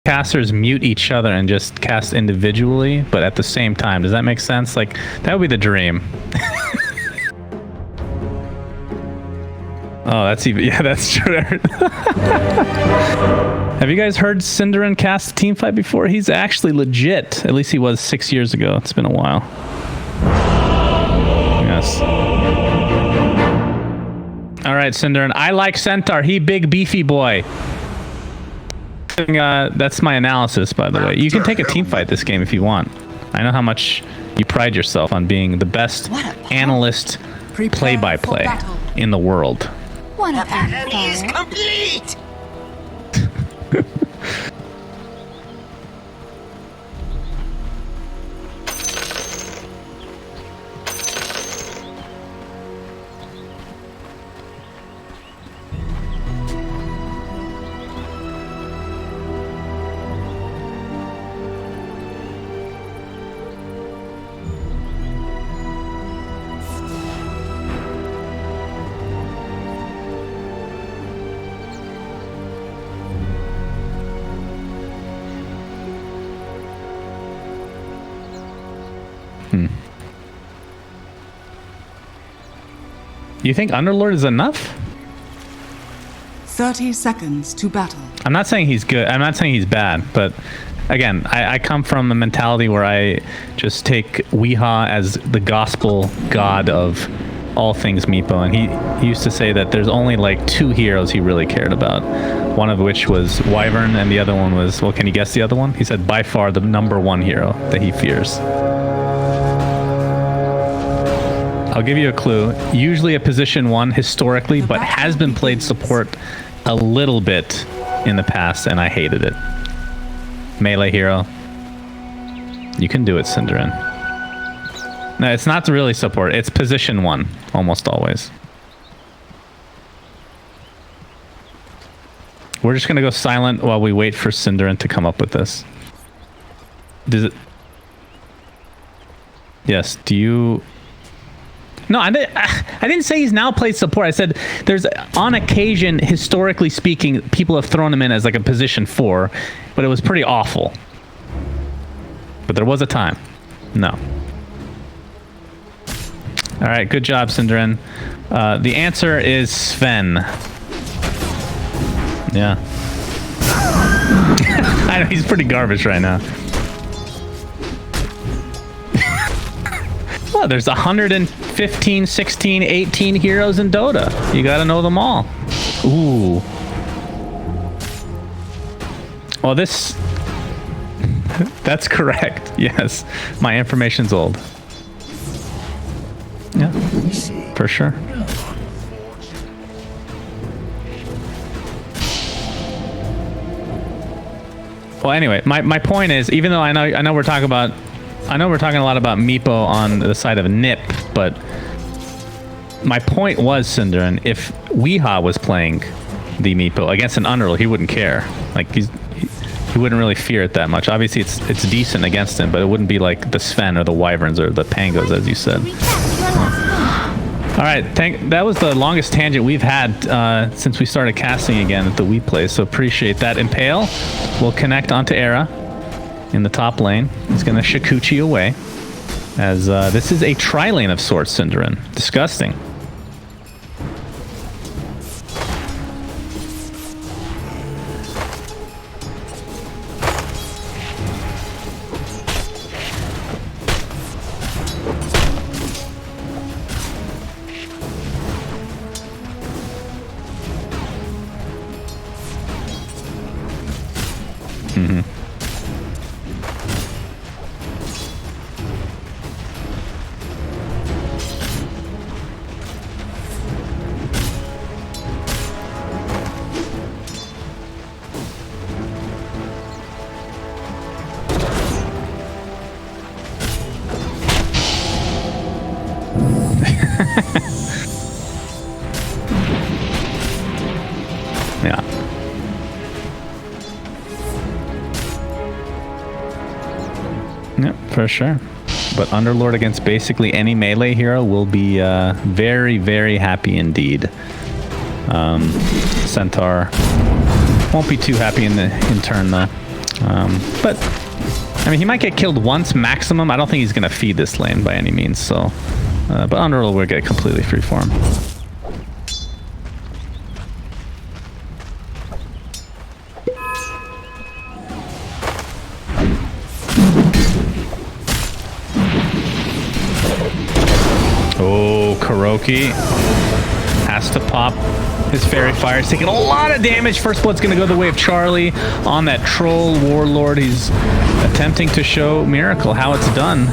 casters mute each other and just cast individually, but at the same time. Does that make sense? Like, that would be the dream. Oh, that's even... Yeah, that's true. Have you guys heard Cinderin cast a team fight before? He's actually legit. At least he was 6 years ago. It's been a while. Yes. All right, Cinderin. I like Centaur. He big beefy boy. That's my analysis, by the way. You can take a team fight this game if you want. I know how much you pride yourself on being the best analyst play-by-play in the world. One of enemy is complete. You think Underlord is enough? 30 seconds to battle. I'm not saying he's good. I'm not saying he's bad, but again, I come from a mentality where I just take Weehaw as the gospel god of all things Meepo, and he used to say that there's only like 2 heroes he really cared about. One of which was Wyvern, and the other one was, well, can you guess the other one? He said by far the #1 hero that he fears. I'll give you a clue. Usually a position 1 historically, but has been played support a little bit in the past, and I hated it. Melee hero. You can do it, Cinderin. No, it's not really support. It's position 1, almost always. We're just going to go silent while we wait for Cinderin to come up with this. Does it... Yes, do you... No, I didn't say he's now played support. I said there's, on occasion, historically speaking, people have thrown him in as like a position 4, but it was pretty awful. But there was a time. No. All right, good job, Cinderin. The answer is Sven. Yeah. I know, he's pretty garbage right now. Well, there's 115, 16, 18 heroes in Dota. You gotta know them all. Ooh. Well, this... That's correct. Yes. My information's old. Yeah. For sure. Well, anyway, my point is, even though I know we're talking about... I know we're talking a lot about Meepo on the side of Nip, but my point was, Cinderin, if Weehaw was playing the Meepo against an Underl, he wouldn't care. Like, he wouldn't really fear it that much. Obviously, it's decent against him, but it wouldn't be like the Sven or the Wyverns or the Pangos, as you said. All right, that was the longest tangent we've had since we started casting again at the WePlay, so appreciate that. Impale will connect onto Era in the top lane. He's going to Shikuchi away, as this is a tri-lane of sorts, Cinderin. Disgusting. Yeah. Yep, for sure. But Underlord against basically any melee hero will be very, very happy indeed. Centaur won't be too happy in turn though. But I mean, he might get killed once maximum. I don't think he's gonna feed this lane by any means. So, but Underworld will get completely free for him. Oh, Kuroki has to pop his Fairy Fire. He's taking a lot of damage. First Blood's going to go the way of Charlie on that Troll Warlord. He's attempting to show Miracle how it's done.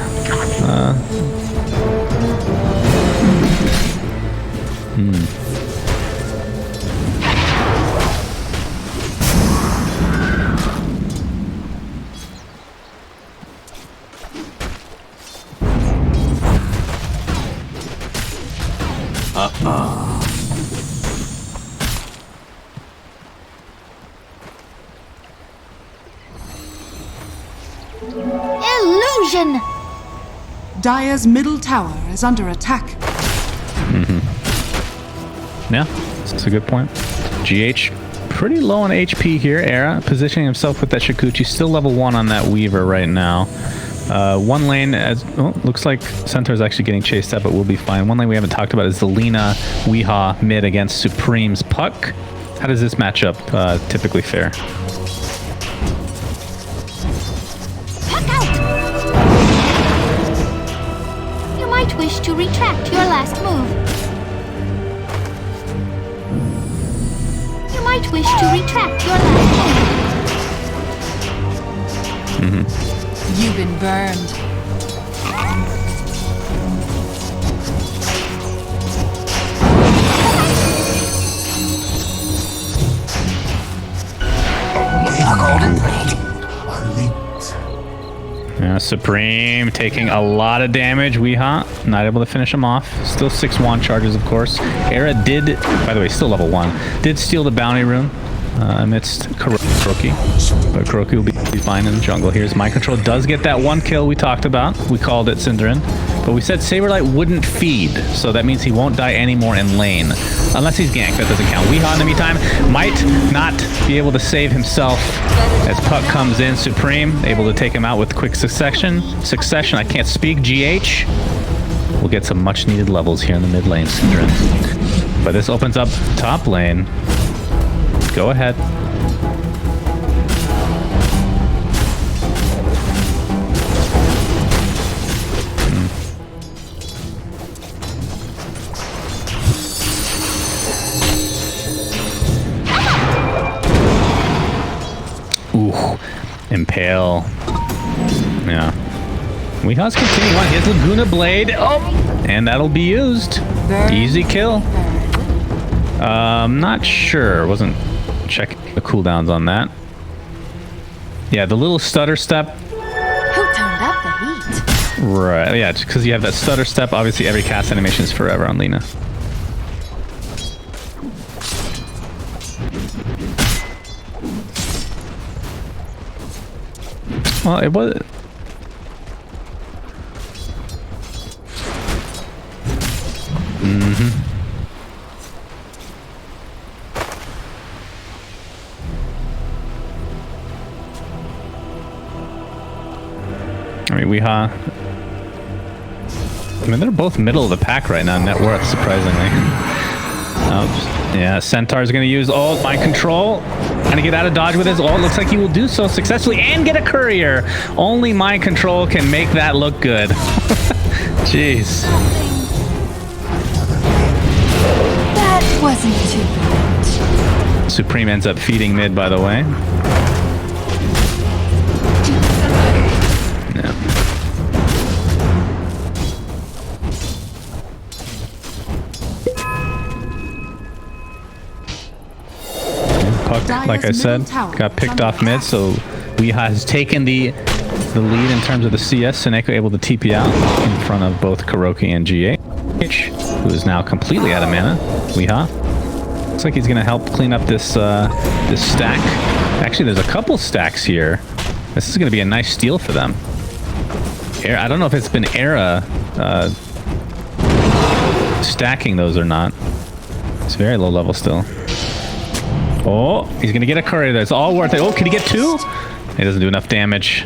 Illusion! Dire's middle tower is under attack. Yeah, that's a good point. GH pretty low on HP here. Era positioning himself with that Shikuchi. Still level 1 on that Weaver right now. One lane, looks like Centaur's actually getting chased up, but we'll be fine. One lane we haven't talked about is the Lina Weehaw mid against Supreme's Puck. How does this match up typically fare? Puck out! You might wish to retract your last move. You might wish to retract your last move. You've been burned. Yeah, Supreme taking a lot of damage. Weehaw not able to finish him off. Still 6 wand charges, of course. Era did, by the way, still level 1, did steal the bounty rune amidst Kuroki. But Kuroki will be fine in the jungle. Here's Mind Control. Does get that 1 kill we talked about. We called it Synderen. But we said Saberlight wouldn't feed, so that means he won't die anymore in lane. Unless he's ganked, that doesn't count. Weehaw in the meantime might not be able to save himself as Puck comes in. Supreme able to take him out with quick succession. I can't speak. GH will get some much needed levels here in the mid lane, Synderen. But this opens up top lane. Go ahead. Ooh, Impale. Yeah. Weehaw's continuing on. He has Laguna Blade. Oh, and that'll be used. Easy kill. Not sure. Wasn't checking the cooldowns on that. Yeah, the little stutter step. Who turned up the heat? Right. Yeah, because you have that stutter step. Obviously, every cast animation is forever on Lina. Well, it was. I mean, Weehaw. I mean, they're both middle of the pack right now, net worth, surprisingly. Yeah, Centaur's going to use ult, Mind Control. Trying to get out of dodge with his ult. Looks like he will do so successfully and get a courier. Only Mind Control can make that look good. Jeez. That wasn't too bad. Supreme ends up feeding mid, by the way. Puck, like I said, got picked off mid, so Weehaw has taken the lead in terms of the CS. Seneko able to TP out in front of both Kuroki and GH, who is now completely out of mana. Weehaw looks like he's going to help clean up this this stack. Actually, there's a couple stacks here. This is going to be a nice steal for them. I don't know if it's been Era stacking those or not. It's very low level still. Oh, he's going to get a courier there. It's all worth it. Oh, can he get 2? He doesn't do enough damage.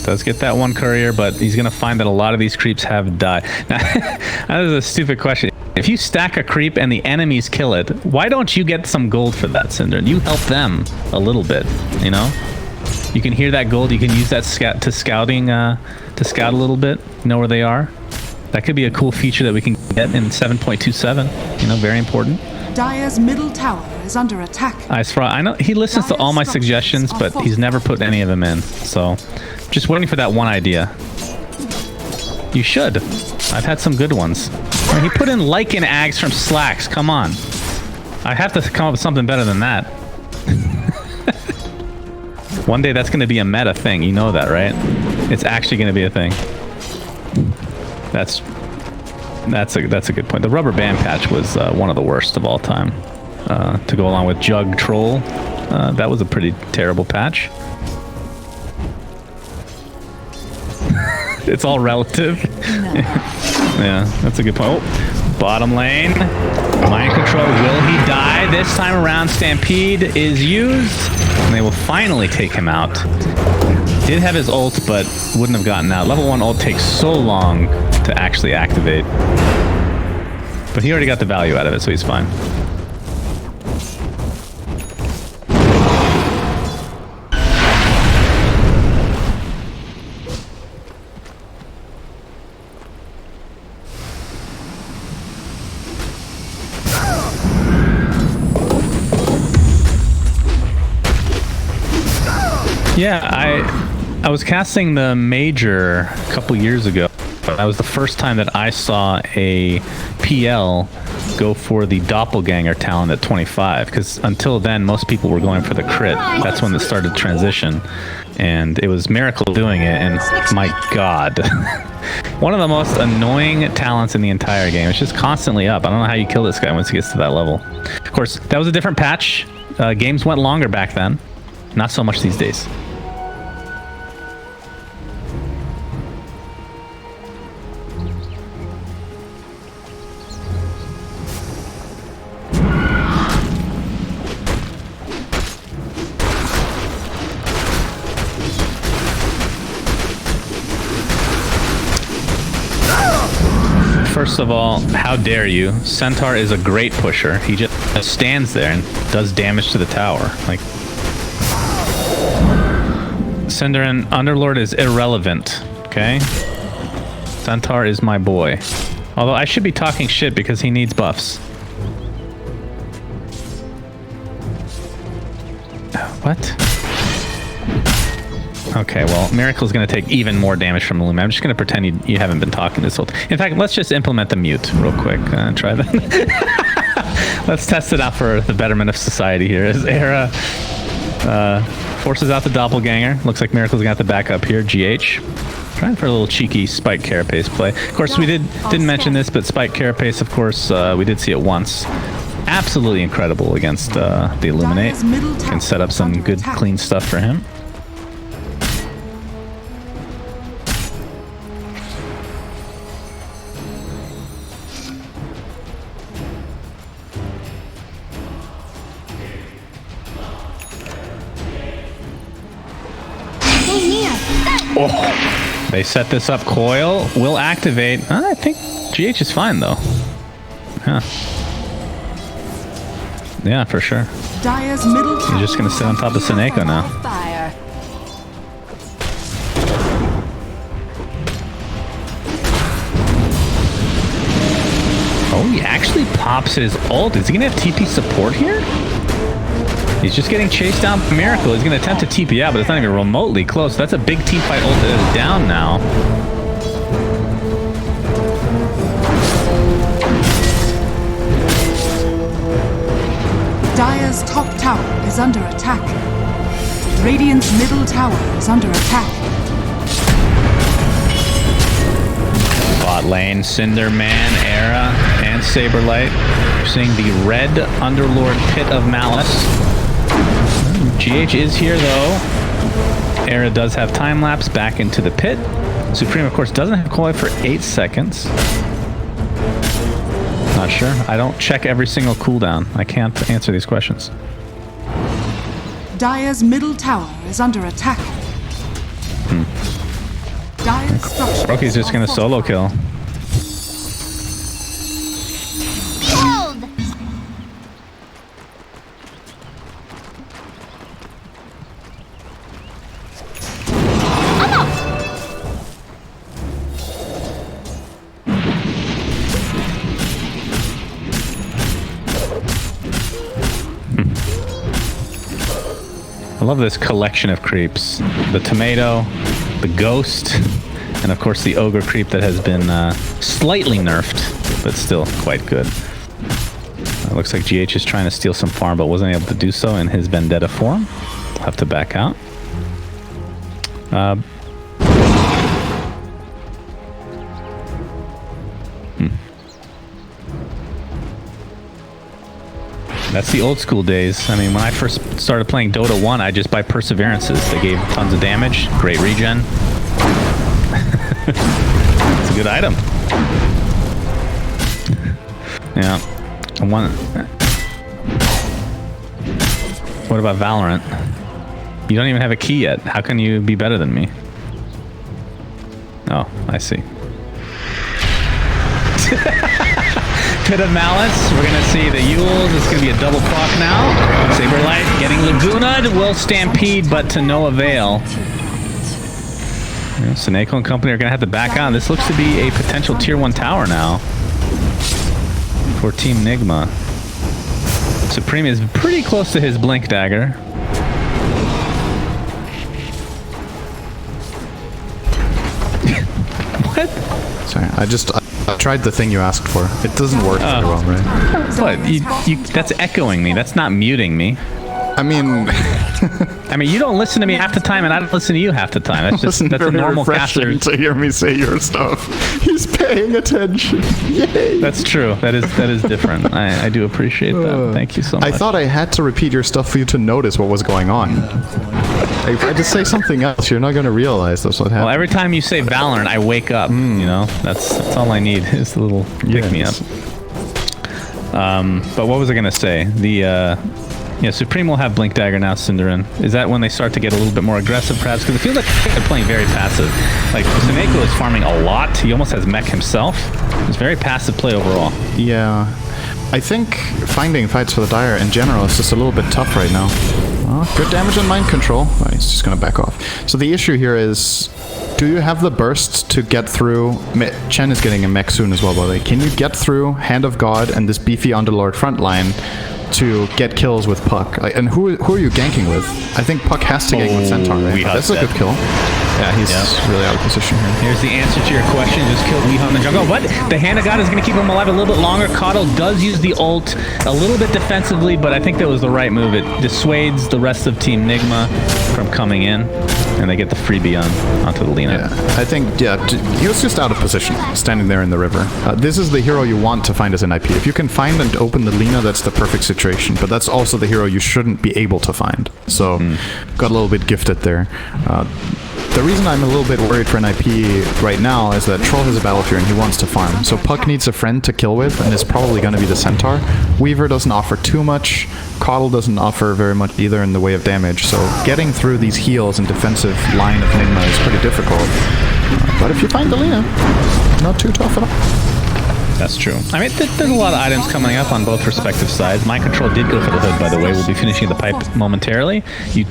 Does get that one courier, but he's gonna find that a lot of these creeps have died. Now, that is a stupid question. If you stack a creep and the enemies kill it, why don't you get some gold for that, Cinder? You help them a little bit, you know? You can hear that gold. You can use that to scout a little bit, know where they are. That could be a cool feature that we can get in 7.27. You know, very important. Dire's middle tower is under attack. I know he listens to all my suggestions, but he's never put any of them in. So, just waiting for that one idea. You should. I've had some good ones. I mean, he put in Lycan Ags from Slacks. Come on. I have to come up with something better than that. One day that's going to be a meta thing. You know that, right? It's actually going to be a thing. That's a good point. The rubber band patch was one of the worst of all time. To go along with Jug Troll, that was a pretty terrible patch. It's all relative. Yeah, that's a good point. Oh, bottom lane. Mind control. Will he die? This time around, Stampede is used. And they will finally take him out. Did have his ult, but wouldn't have gotten out. Level 1 ult takes so long to actually activate. But he already got the value out of it, so he's fine. Yeah, I was casting the Major a couple years ago. That was the first time that I saw a PL go for the Doppelganger talent at 25, because until then most people were going for the crit. That's when it started to transition, and it was Miracle doing it, and my god. One of the most annoying talents in the entire game. It's just constantly up. I don't know how you kill this guy once he gets to that level. Of course, that was a different patch. Games went longer back then. Not so much these days. First of all, how dare you? Centaur is a great pusher. He just stands there and does damage to the tower. Like, Cinder and Underlord is irrelevant, okay? Centaur is my boy. Although I should be talking shit because he needs buffs. What? Okay, well, Miracle's going to take even more damage from Illumina. I'm just going to pretend you haven't been talking this whole time. In fact, let's just implement the mute real quick. Try that. Let's test it out for the betterment of society here. As Era forces out the Doppelganger. Looks like Miracle's going to have to back up here. GH. Trying for a little cheeky Spike Carapace play. Of course, we didn't mention this, but Spike Carapace, of course, we did see it once. Absolutely incredible against the Illuminate. Can set up some good, clean stuff for him. Oh, they set this up. Coil will activate. I think GH is fine though. Huh. Yeah, for sure. Dire's middle You're just gonna sit on top of Seneko now. Oh, he actually pops his ult. Is he gonna have TP support here? He's just getting chased down by Miracle. He's going to attempt to TP out, but it's not even remotely close. That's a big teamfight ult that is down now. Dire's top tower is under attack. Radiant's middle tower is under attack. Bot lane, Cinderman, Era, and Saberlight. You're seeing the red Underlord Pit of Malice. GH is here though. Era does have time lapse back into the pit. Supreme, of course, doesn't have coil for 8 seconds. Not sure. I don't check every single cooldown. I can't answer these questions. Dire's middle tower is under attack. Dire's structures Rocky's just are gonna solo fortified. kill. Behold! I love this collection of creeps. The tomato, the ghost, and of course the ogre creep that has been slightly nerfed, but still quite good. It looks like GH is trying to steal some farm, but wasn't able to do so in his vendetta form. We'll have to back out. That's the old school days. I mean, when I first started playing Dota 1, I just buy perseverances. They gave tons of damage, great regen. It's a good item. Yeah. What about Valorant? You don't even have a key yet. How can you be better than me? Oh, I see. Pit of Malice. We're going to see the Yules. It's going to be a double proc now. Saberlight getting Lagoona'd. Will Stampede, but to no avail. Yeah, Seneko and company are going to have to back out. This looks to be a potential tier 1 tower now for Team Nigma. Supreme is pretty close to his Blink Dagger. What? Sorry, I tried the thing you asked for. It doesn't work very well, right? What? That's echoing me. That's not muting me. I mean, I mean, you don't listen to me half the time, and I don't listen to you half the time. That's just that's a normal caster. to hear me say your stuff. He's paying attention. Yay! That's true. That is different. I do appreciate that. Thank you so much. I thought I had to repeat your stuff for you to notice what was going on. If I just say something else, you're not going to realize that's what happened. Well, every time you say Valorant, I wake up. You know, that's all I need is a little pick me up. But what was I going to say? Yeah, Supreme will have Blink Dagger now, Cinderin. Is that when they start to get a little bit more aggressive, perhaps? Because it feels like they're playing very passive. Like, Seneko is farming a lot. He almost has mech himself. It's very passive play overall. Yeah. I think finding fights for the Dire in general is just a little bit tough right now. Good damage on mind control. Oh, he's just going to back off. So the issue here is, do you have the burst to get through... Chen is getting a mech soon as well, by the way. Can you get through Hand of God and this beefy Underlord front line to get kills with Puck? And who are you ganking with? I think Puck has to gank with Centaur, right? That's a good kill. Yeah, he's really out of position here. Here's the answer to your question. Just kill Weehaw in the jungle. What? The Hand of God is going to keep him alive a little bit longer. Coddle does use the ult a little bit defensively, but I think that was the right move. It dissuades the rest of Team Nigma from coming in, and they get the freebie onto the Lina. Yeah, I think, he was just out of position, standing there in the river. This is the hero you want to find as an IP. If you can find and open the Lina, that's the perfect situation, but that's also the hero you shouldn't be able to find. So, got a little bit gifted there. The reason I'm a little bit worried for an IP right now is that Troll has a Battle Fury and he wants to farm. So Puck needs a friend to kill with, and it's probably going to be the Centaur. Weaver doesn't offer too much. Coddle doesn't offer very much either in the way of damage. So getting through these heals and defensive line of Nigma is pretty difficult. But if you find the Lina, not too tough at all. That's true. I mean, there's a lot of items coming up on both respective sides. Mind Control did go for the hood, by the way. We'll be finishing the pipe momentarily. You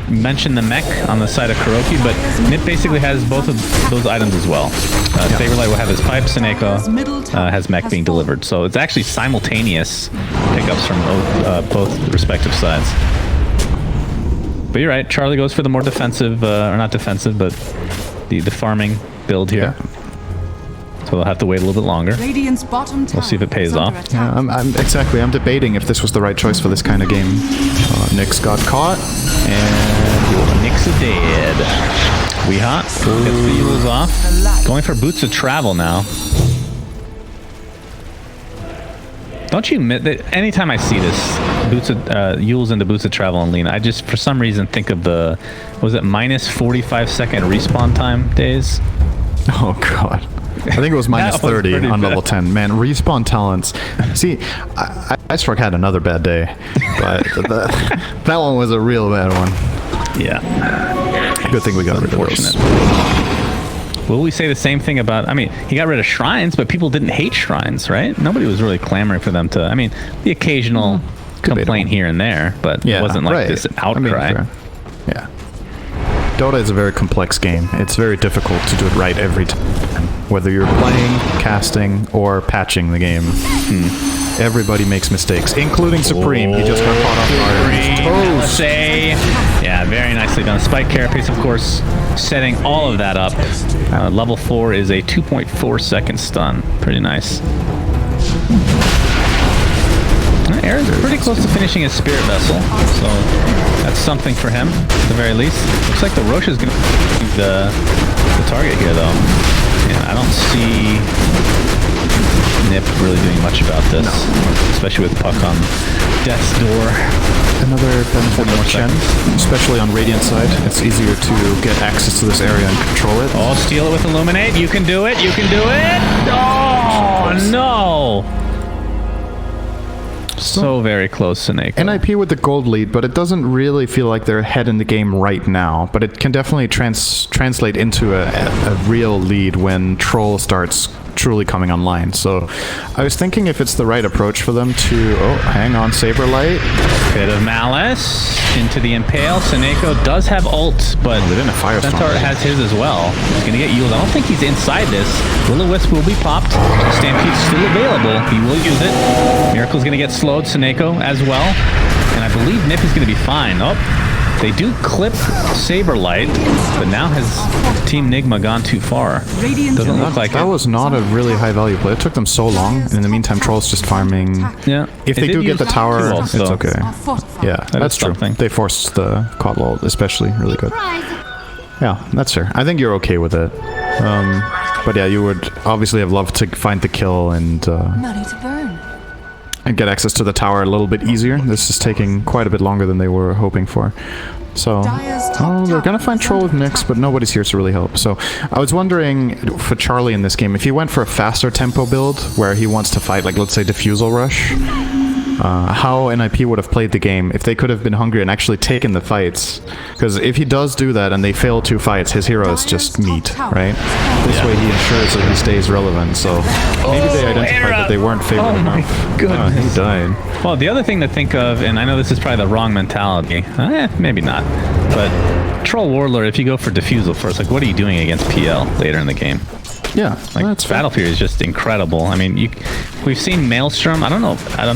mentioned the mech on the side of Kuroki, but Nip basically has both of those items as well. Saberlight will have his pipe, Seneko has mech being delivered. So it's actually simultaneous pickups from both respective sides. But you're right, Charlie goes for the more defensive, or not defensive, but the farming build here. Yeah. So they'll have to wait a little bit longer. We'll see if it pays off. Yeah, I'm debating if this was the right choice for this kind of game. Nyx got caught, and Nyx is dead. Weehaw gets the Yules off. Going for Boots of Travel now. Don't you admit that anytime I see this, Yules into Boots of Travel and Lina, I just for some reason think of the, was it minus 45-second respawn time days? Oh god. I think it was minus That was 30 pretty on bad. level 10. Man, respawn talents. See, I struck had another bad day, but that one was a real bad one. Yeah. Good thing we got rid of those. Will we say the same thing about, I mean, he got rid of shrines, but people didn't hate shrines, right? Nobody was really clamoring for them to, I mean, the occasional complaint here and there, but it wasn't like this outcry. fair. Yeah. Dota is a very complex game. It's very difficult to do it right every time. Whether you're playing, casting, or patching the game. Everybody makes mistakes, including Supreme. He just got caught off guard. LSA. Yeah, very nicely done. Spike Carapace, of course, setting all of that up. Level 4 is a 2.4 second stun. Pretty nice. Aaron's pretty close to finishing his Spirit Vessel, so that's something for him, at the very least. Looks like the Roche is going to be the target here, though. Yeah, I don't see Nip really doing much about this, especially with Puck on Death's Door. Another benefit of Chen, especially on Radiant side. It's easier to get access to this area and control it. Oh, steal it with Illuminate. You can do it. You can do it. Oh, no. So very close, Seneko. NIP with the gold lead, but it doesn't really feel like they're ahead in the game right now. But it can definitely translate into a real lead when Troll starts truly coming online. So I was thinking if it's the right approach for them to... Oh, hang on, Saberlight. Bit of Malice into the Impale. Seneko does have ult, but they didn't have Firestorm. Centaur has his as well. He's going to get Yuled. I don't think he's inside this. Will-O-Wisp will be popped. Stampede's still available. He will use it. Miracle's going to get slowed. Seneko as well. And I believe Nip is going to be fine. Oh, they do clip Saberlight, but now has Team Nigma gone too far? Doesn't look like that it. was not a really high value play. It took them so long. And in the meantime, Troll's just farming. Yeah. If they do get the tower, ults, it's though. okay. Yeah, that's true. something. They forced the Kotl ult, especially. Really good. Surprise! Yeah, that's fair. I think you're okay with it. But yeah, you would obviously have loved to find the kill and Money to burn. get access to the tower a little bit easier. This is taking quite a bit longer than they were hoping for. So, they're gonna find Troll with Nyx, but nobody's here to really help. So, I was wondering for Charlie in this game, if he went for a faster tempo build where he wants to fight, like let's say Diffusal Rush, how NIP would have played the game if they could have been hungry and actually taken the fights. Because if he does do that and they fail 2 fights, his hero is just meat, right? This way he ensures that he stays relevant. So maybe they identified that they weren't favored enough. goodness. He died. Well, the other thing to think of, and I know this is probably the wrong mentality, maybe not, but Troll Warlord, if you go for Diffusal first, like what are you doing against PL later in the game? Yeah, Like that's fair. Battle Fury is just incredible. I mean, we've seen Maelstrom. I don't know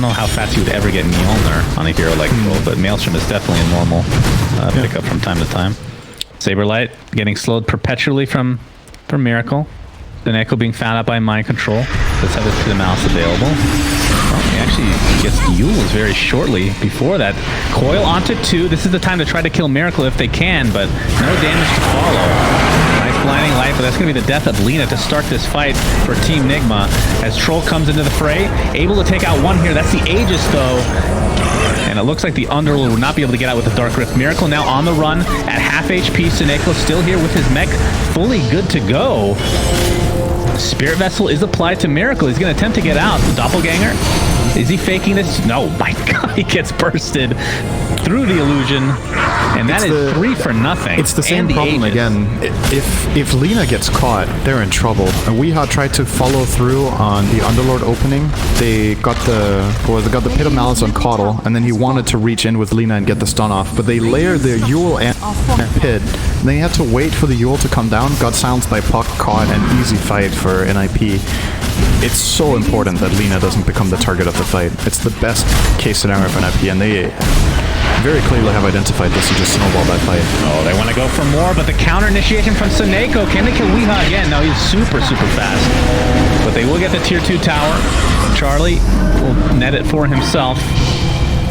how fast you would ever get Mjolnir on a hero like Troll, but Maelstrom is definitely a normal pickup from time to time. Saberlight getting slowed perpetually from Miracle. Then Echo being found out by Mind Control. Let's have this to the mouse available. Oh, he actually gets Yules very shortly before that. Coil onto 2. This is the time to try to kill Miracle if they can, but no damage to follow. Nice blinding light, but that's going to be the death of Lina to start this fight for Team Nigma as Troll comes into the fray. Able to take out one here. That's the Aegis, though. And it looks like the Underlord will not be able to get out with the Dark Rift. Miracle now on the run at half HP. Seneko still here with his mech fully good to go. Spirit Vessel is applied to Miracle. He's going to attempt to get out. Doppelganger. Is he faking this? No, my God, he gets bursted through the illusion. And that is 3 for nothing. It's the same And problem Aegis. again. If Lina gets caught, they're in trouble. And Weeha tried to follow through on the Underlord opening. They got the Pit of Malice on Kotl, and then he wanted to reach in with Lina and get the stun off. But they layered the Yule and Pit. And they had to wait for the Yule to come down. Got silenced by Puck, caught, and easy fight for NIP. It's so important that Lina doesn't become the target of the fight. It's the best case scenario for NIP, and they very clearly have identified this and just snowballed that fight. Oh, they want to go for more, but the counter initiation from Seneko. Can they kill Weeha again? No, he's super fast. But they will get the tier 2 tower. Charlie will net it for himself.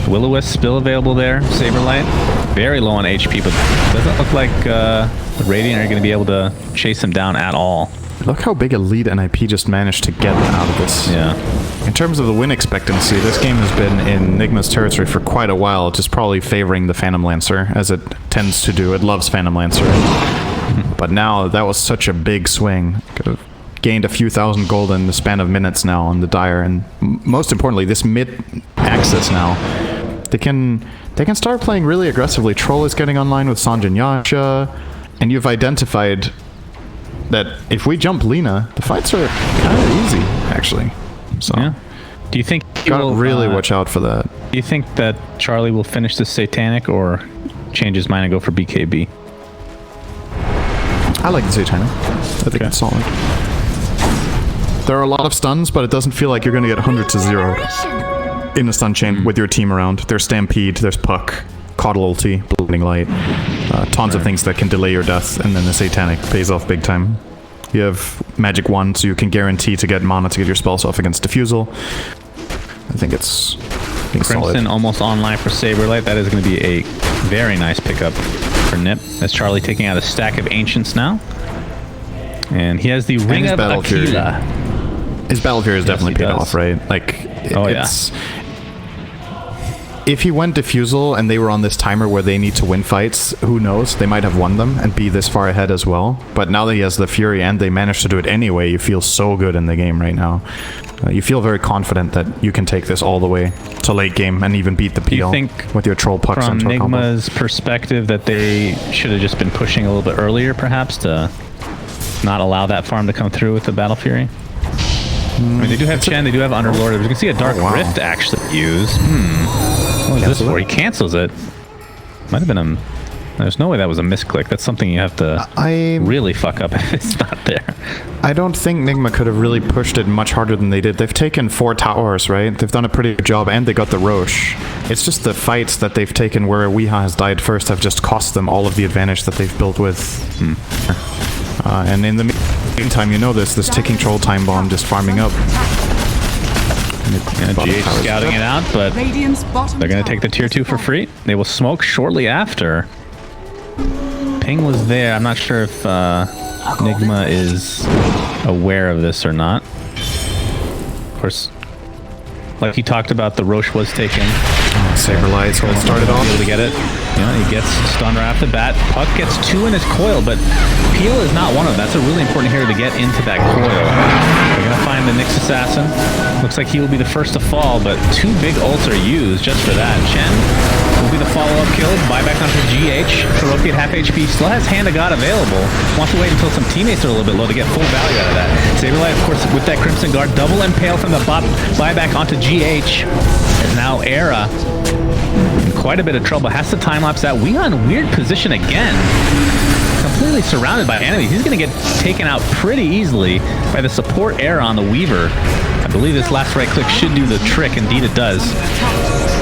Will-O-Wisp still available there. Saberlight, very low on HP, but doesn't look like the Radiant are going to be able to chase him down at all. Look how big a lead NIP just managed to get out of this. Yeah. In terms of the win expectancy, this game has been in Nigma's territory for quite a while, just probably favoring the Phantom Lancer, as it tends to do. It loves Phantom Lancer. But now, that was such a big swing. Could have gained a few thousand gold in the span of minutes now on the Dire, and most importantly, this mid-axis now, they can start playing really aggressively. Troll is getting online with Sanj and Yasha, and you've identified that if we jump Lina, the fights are kind of easy, actually. So, yeah. Do you think he gotta will really watch out for that? Do you think that Charlie will finish this Satanic or change his mind and go for BKB? I like the Satanic. I think it's solid. There are a lot of stuns, but it doesn't feel like you're going to get 100 to 0 in a stun chain with your team around. There's Stampede, there's Puck, Coddle ulti, Blinding Light, tons of things that can delay your death, and then the Satanic pays off big time. You have Magic Wand, so you can guarantee to get mana to get your spells off against Diffusal. I think it's Crimson solid. almost online for Saberlight. That is going to be a very nice pickup for Nip. As Charlie taking out a stack of Ancients now. And he has the Ring of Aquila. His Battle Fury is definitely paid off, right? Like, it's... If he went Diffusal and they were on this timer where they need to win fights, who knows? They might have won them and be this far ahead as well. But now that he has the Fury and they managed to do it anyway, you feel so good in the game right now. You feel very confident that you can take this all the way to late game and even beat the PL. Do you think with your Troll Pucks from and Nigma's perspective that they should have just been pushing a little bit earlier, perhaps, to not allow that farm to come through with the Battle Fury? I mean, they do have Chen, they do have Underlord. You can see a Dark Rift actually used. What is this for? He cancels it. Might have been a... There's no way that was a misclick. That's something you have to really fuck up if it's not there. I don't think Nigma could have really pushed it much harder than they did. They've taken 4 towers, right? They've done a pretty good job, and they got the Roche. It's just the fights that they've taken where Weeha has died first have just cost them all of the advantage that they've built with. And in the meantime, you know this ticking Troll Time Bomb just farming up. GH scouting it out, but they're going to take the tier 2 for free. They will smoke shortly after. Ping was there. I'm not sure if Nigma is aware of this or not. Of course, like he talked about, the Roche was taken. Saberlight's going to start it off. Able to get it. Yeah, he gets stunned right off the bat. Puck gets 2 in his coil, but Peel is not one of them. That's a really important hero to get into that coil. They're going to find the Nyx Assassin. Looks like he will be the first to fall, but 2 big ults are used just for that. Chen will be the follow-up kill. Buyback onto GH. Kuroki at half HP. Still has Hand of God available. Wants to wait until some teammates are a little bit low to get full value out of that. Saberlight, of course, with that Crimson Guard. Double impale from the bot. Buyback onto GH. As now Era in quite a bit of trouble. Has to time-lapse that. Weeha in weird position again. Completely surrounded by enemies. He's going to get taken out pretty easily by the support Era on the Weaver. I believe this last right click should do the trick. Indeed it does.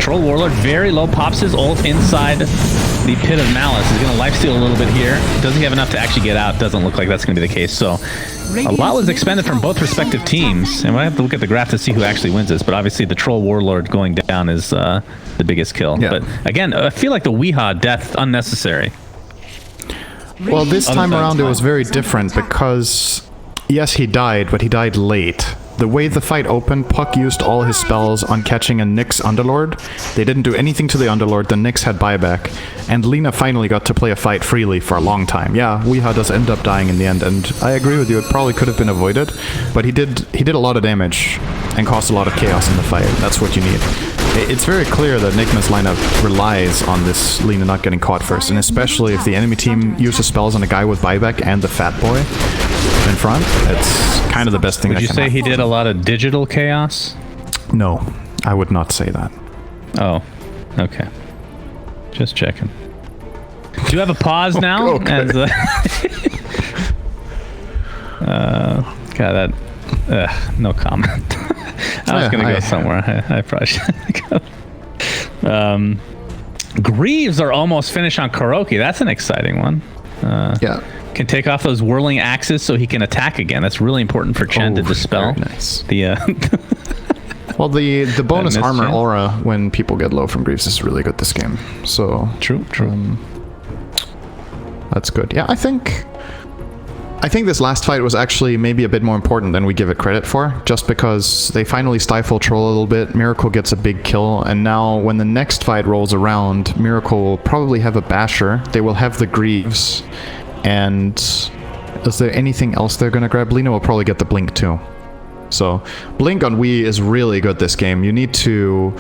Troll Warlord very low, pops his ult inside the Pit of Malice. He's going to lifesteal a little bit here. Does he have enough to actually get out? Doesn't look like that's going to be the case. So a lot was expended from both respective teams. And I have to look at the graph to see who actually wins this. But obviously the Troll Warlord going down is the biggest kill. Yeah. But again, I feel like the Weeha death unnecessary. Well, this time around it was very different because, yes, he died, but he died late. The way the fight opened, Puck used all his spells on catching a Nyx Underlord. They didn't do anything to the Underlord, the Nyx had buyback, and Lina finally got to play a fight freely for a long time. Yeah, Weeha does end up dying in the end, and I agree with you, it probably could have been avoided, but he did a lot of damage and caused a lot of chaos in the fight. That's what you need. It's very clear that Nigma's lineup relies on this Lina not getting caught first, and especially if the enemy team uses spells on a guy with buyback and the Fat Boy in front, it's kind of the best thing that can happen. Would you say he did a lot of digital chaos? No, I would not say that. Oh, okay. Just checking. Do you have a pause now? Okay. As, God, that... no comment. I was going to go somewhere. I probably should go. Greaves are almost finished on Kuroki. That's an exciting one. Yeah. Can take off those whirling axes so he can attack again. That's really important for Chen to dispel. Nice. The well, the bonus armor aura when people get low from Greaves is really good this game. So true. That's good. Yeah, I think this last fight was actually maybe a bit more important than we give it credit for, just because they finally stifle Troll a little bit, Miracle gets a big kill, and now when the next fight rolls around, Miracle will probably have a Basher, they will have the Greaves, and Is there anything else they're gonna grab? Lina will probably get the blink too. So blink on Wii is really good this game. You need to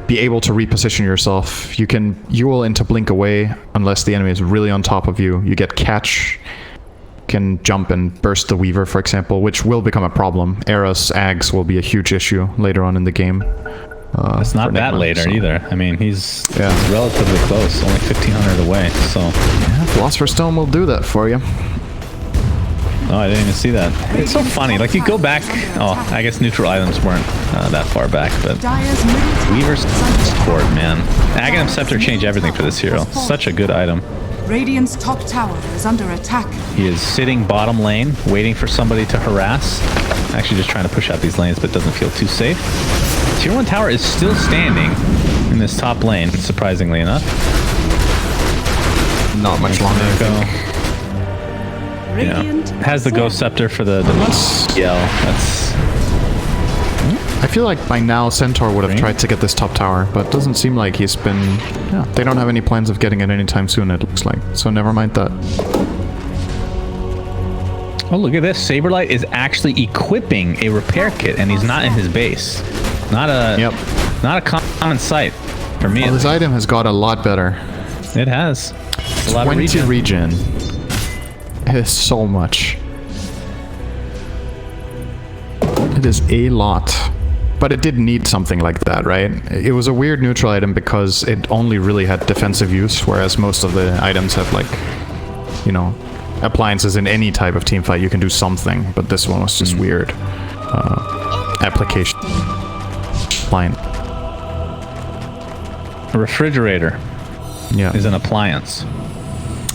be able to reposition yourself. You can Yule into blink away unless the enemy is really on top of you. You get catch, can jump and burst the Weaver, for example, which will become a problem. Era's Ags will be a huge issue later on in the game. It's not that Nigma, later so. either. I mean, he's relatively close, only 1,500 away, so... Yeah, Philosopher's Stone will do that for you. Oh, I didn't even see that. It's so funny. Like, you go back... Oh, I guess neutral items weren't that far back, but... Dire's middle tower Weaver's is under attack. Sword, man. Aghanim Scepter changed everything for this hero. Such a good item. Radiant's top tower is under attack. He is sitting bottom lane, waiting for somebody to harass. Actually just trying to push out these lanes, but doesn't feel too safe. Tier 1 tower is still standing in this top lane, surprisingly enough. Not much longer to go. Yeah. Radiant Has the Ghost Scepter for the yell. That's... I feel like by now Centaur would have tried to get this top tower, but it doesn't seem like he's been... Yeah, they don't have any plans of getting it anytime soon, it looks like. So never mind that. Oh, look at this. Saberlight is actually equipping a repair kit, and he's not in his base. Not a common sight for me. Well, this item has got a lot better. It has. It's a lot of 20 regen. It is so much. It is a lot. But it did need something like that, right? It was a weird neutral item because it only really had defensive use, whereas most of the items have, like, you know, appliances in any type of team fight. You can do something, but this one was just weird. Application. Appliance. A refrigerator is an appliance.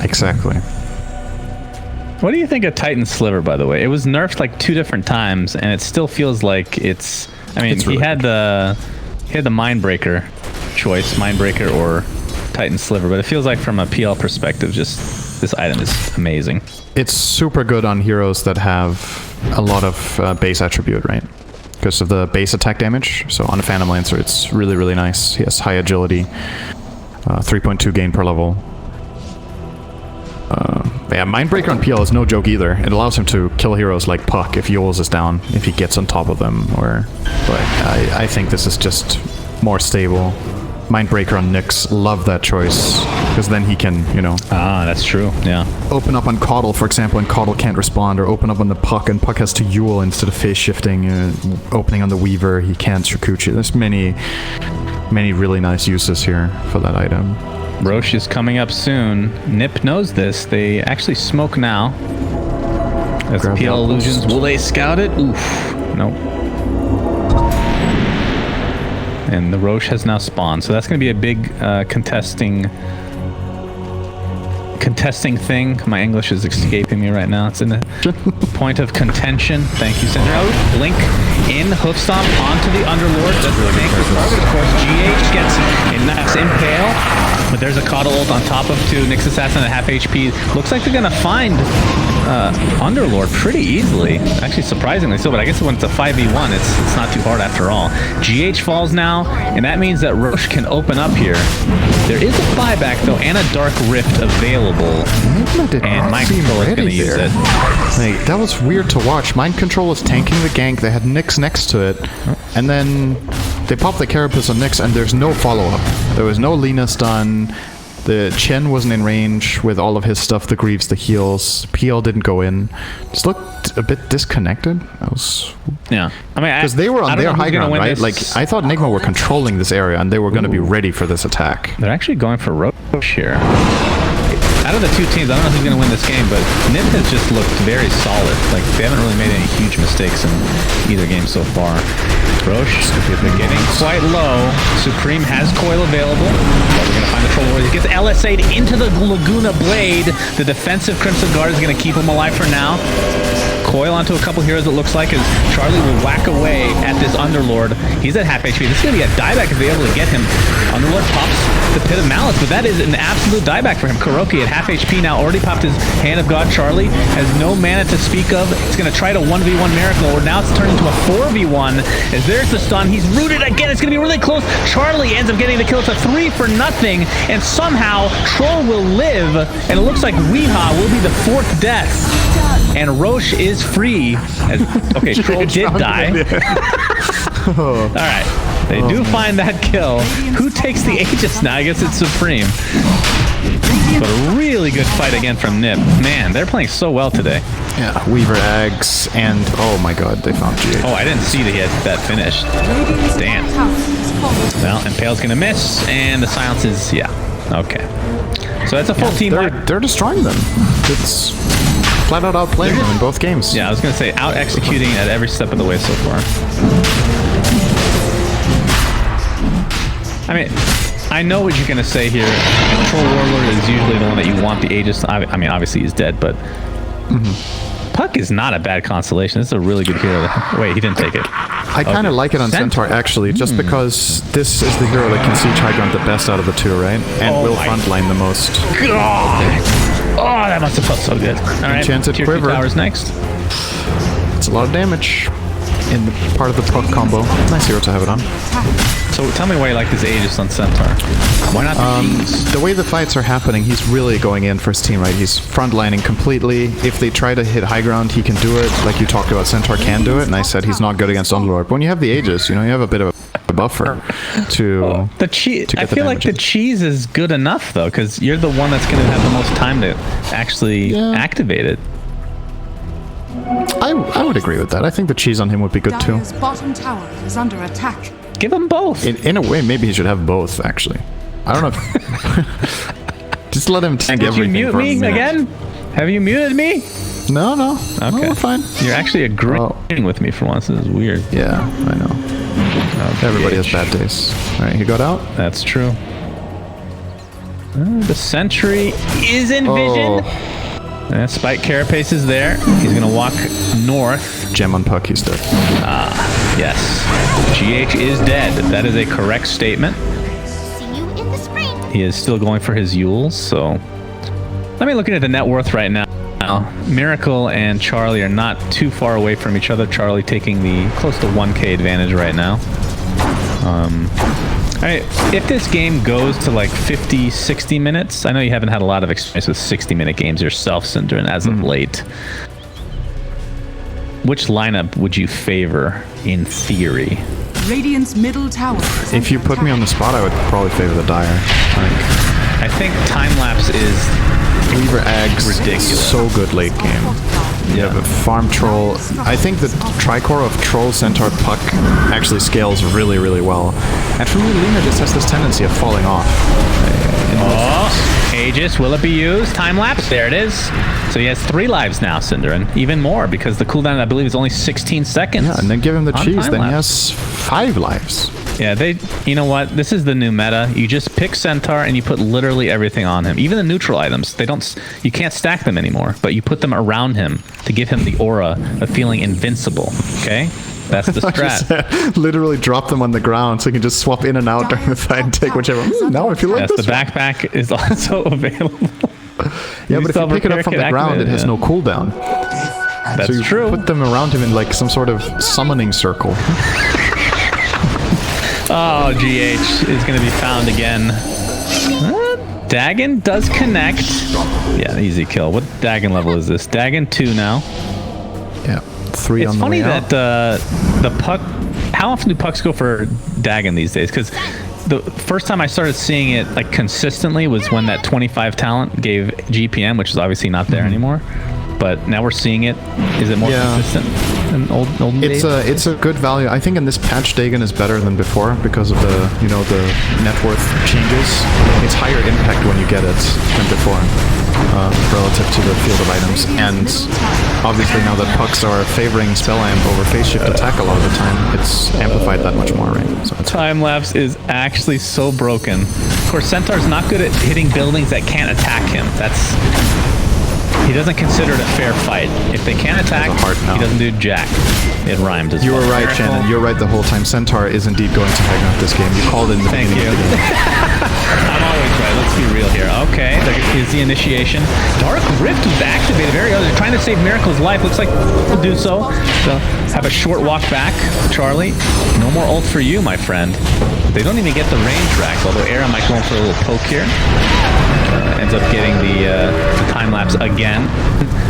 Exactly. What do you think of Titan Sliver, by the way? It was nerfed like 2 different times, and it still feels like it's... I mean, It's really he had the Mindbreaker choice, Mindbreaker or Titan Sliver, but it feels like from a PL perspective, just this item is amazing. It's super good on heroes that have a lot of base attribute, right? Because of the base attack damage. So on a Phantom Lancer, it's really, really nice. He has high agility, 3.2 gain per level. Yeah, Mindbreaker on PL is no joke either. It allows him to kill heroes like Puck if Yules is down, if he gets on top of them, or... But I think this is just more stable. Mindbreaker on Nyx, love that choice, because then he can, you know... Ah, that's true, yeah. Open up on Caudle, for example, and Caudle can't respond, or open up on the Puck, and Puck has to Yule instead of phase shifting, opening on the Weaver, he can't Shikuchi. There's many really nice uses here for that item. Roche is coming up soon. Nip knows this. They actually smoke now. As Grab PL the illusions. outpost. Will they scout it? Oof. Nope. And the Roche has now spawned. So that's going to be a big contesting thing. My English is escaping me right now. It's in the point of contention. Thank you, Sandra. Blink in, hoof stomp onto the Underlord. That's the anchor target. Of course, GH gets a nice impale. But there's a Caudle ult on top of 2. Nyx Assassin at half HP. Looks like they're going to find Underlord pretty easily. Actually, surprisingly so, but I guess when it's a 5v1, it's not too hard after all. GH falls now, and that means that Roche can open up here. There is a buyback, though, and a Dark Rift available. And Mind Control is going to use it. Hey, that was weird to watch. Mind Control was tanking the gank, they had Nyx next to it, and then they popped the Carapace on Nyx, and there's no follow-up. There was no Lina stun. The Chen wasn't in range with all of his stuff, the Greaves, the heals. PL didn't go in. Just looked a bit disconnected. That was... Yeah. I mean, because they were on their high ground, right? Like, I thought Nigma were controlling this area, and they were going to be ready for this attack. They're actually going for Roche here. Out of the 2 teams, I don't know who's going to win this game, but Nip has just looked very solid. Like, they haven't really made any huge mistakes in either game so far. Roche, they're getting quite low. Supreme has coil available. But we're going to find the Troll Warrior. He gets LSA'd into the Laguna Blade. The defensive Crimson Guard is going to keep him alive for now. coil onto a couple heroes, it looks like, as Charlie will whack away at this Underlord. He's at half HP. This is going to be a dieback if they're able to get him. Underlord pops the Pit of Malice, but that is an absolute dieback for him. Kuroki at half HP now, already popped his Hand of God. Charlie has no mana to speak of. He's going to try to 1v1 Miracle, or now it's turned into a 4v1, as there's the stun. He's rooted again. It's going to be really close. Charlie ends up getting the kill. It's a 3 for nothing, and somehow Troll will live, and it looks like Weeha will be the 4th death, and Roche is free. Okay, Troll did die. All right, they do find that kill. Who takes the Aegis now? I guess it's Supreme. But a really good fight again from Nip. Man, they're playing so well today. Yeah, Weaver Eggs, and oh my god, they found GH. Oh, I didn't see that he had that finished. Damn. Well, Impale's gonna miss, and the silence is, yeah, okay. So that's a full team. They're destroying them. It's flat out outplaying them in both games. Yeah, I was gonna say out executing at every step of the way so far. I mean, I know what you're gonna say here. Troll Warlord is usually the one that you want the Aegis. I mean, obviously he's dead, but Puck is not a bad constellation. This is a really good hero. Wait, he didn't take it. I kind of like it on Centaur actually, just because this is the hero that can siege high ground the best out of the two, right? And will frontline the most. God! Oh, that must have felt so good. All right, Enchanted Tier Quiver. 2 towers next. It's a lot of damage in the part of the Puck combo. Nice hero to have it on. So tell me why you like this Aegis on Centaur. Why not the The way the fights are happening, he's really going in for his team, right? He's frontlining completely. If they try to hit high ground, he can do it. Like you talked about, Centaur can do it, and I said he's not good against Underlord. But when you have the Aegis, you know, you have a bit of a buffer to the cheese. to get I feel like the cheese is good enough though, because you're the one that's going to have the most time to actually activate it. I would agree with that. I think the cheese on him would be good too. Dire's bottom tower is under attack. Give them both. In a way, maybe he should have both, actually. I don't know. Just let him tank everything. Did you mute for a me minute. again? Have you muted me? No. Okay. No, we're fine. You're actually agreeing with me for once. This is weird. Yeah, I know. Everybody has bad days. All right, he got out. That's true. The sentry is in vision. Spike Carapace is there. He's going to walk north. Gem on Puck, he's dead. Yes. GH is dead. That is a correct statement. See you in the spring. He is still going for his Yules, so... Let me look at the net worth right now. Miracle and Charlie are not too far away from each other. Charlie taking the close to 1k advantage right now. If this game goes to like 50, 60 minutes, I know you haven't had a lot of experience with 60-minute games yourself, Synderen, as of late. Which lineup would you favor in theory? Radiant's middle tower is If you under put me on the attack. spot, I would probably favor the Dire. I think time-lapse is Weaver Eggs, ridiculous. So good late game. You have a farm troll. I think the tricore of Troll, Centaur, Puck actually scales really, really well. And for me, Lina just has this tendency of falling off. Aegis, will it be used? Time-lapse, there it is. So he has 3 lives now, Synderen. Even more, because the cooldown, I believe, is only 16 seconds. Yeah, and then give him the on cheese, then he time-lapse. has 5 lives. Yeah, you know what? This is the new meta. You just pick Centaur and you put literally everything on him. Even the neutral items, you can't stack them anymore, but you put them around him to give him the aura of feeling invincible, okay? That's the strat. Literally drop them on the ground so you can just swap in and out during the fight and take whichever. Now I feel like Yes, this the one. backpack is also available. Yeah, but if you pick it up from the ground, it has no cooldown. That's So you true. put them around him in like some sort of summoning circle. Oh, GH is going to be found again. Dagon does connect. Yeah, easy kill. What Dagon level is this? Dagon 2 now. Yeah, 3 It's on the funny way out. that the Puck... How often do Pucks go for Dagon these days? Because the first time I started seeing it like consistently was when that 25 talent gave GPM, which is obviously not there anymore. But now we're seeing it. Is it more consistent than olden days? It's a good value. I think in this patch, Dagon is better than before because of the the net worth changes. It's higher impact when you get it than before, relative to the field of items. And obviously now that Pucks are favoring Spell Amp over Phase Shift attack a lot of the time, it's amplified that much more, right? So it's Time-lapse is actually so broken. Of course, Centaur's not good at hitting buildings that can't attack him. He doesn't consider it a fair fight. If they can't attack, That's a hard no. he doesn't do jack. It rhymed as You well. were right, Shannon. You're right the whole time. Centaur is indeed going to high ground this game. You called it in the Thank beginning you. of the game. I'm always right. Let's be real here. Okay, there is the initiation. Dark Rift was activated very early. They're trying to save Miracle's life. Looks like we'll do so. So have a short walk back, Charlie. No more ult for you, my friend. They don't even get the range rack, although Era might go in for a little poke here. Ends up getting the time lapse again.